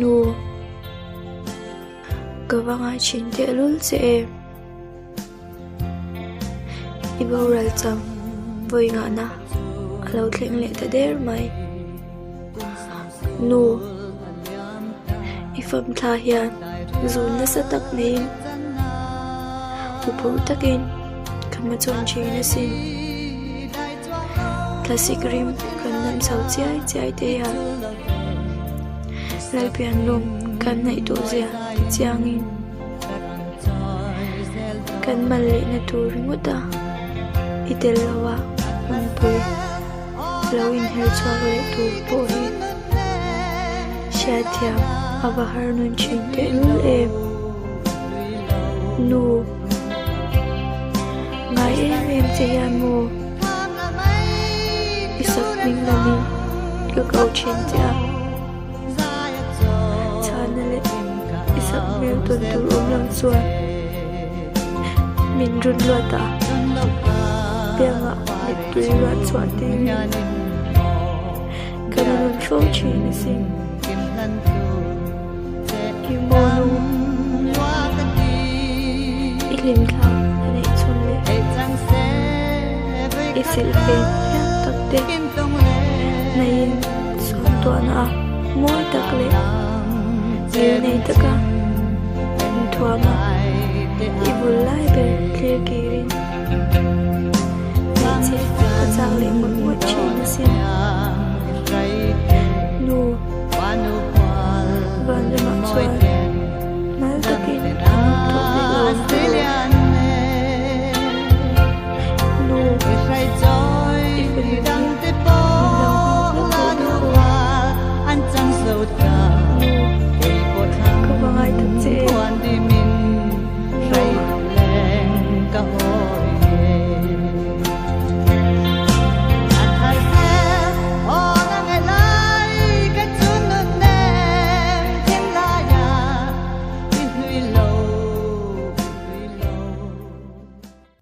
nu kawanga chin te lul che iboral cham voi nga na alo thleng le ta der mai nu ifam tha hian zun na sa tak nei upo takin kama chon china sin classic rim kan nam sau chai te ya lai pian lum kan nai to zia chiangin kan mal le na tur ringuta itel lawa unpui lawin her chwa le tur po hi shathya abahar nun chin te lul em nu ngai em che yan mo isak ning lami ka kau chin cha chana le isak mel ton tur om lang chuan min run lo ta pianga mit tui ra chuan te kana nun fo chin sin imonu ilim thang nei chun le isil fe takte nain son to na moi takle il nei taka thuama ibul lai be clear kirin che chang le một chin sin nu van le ma chuan mal takin to be on nu rai joy dang te po la no wa an chang so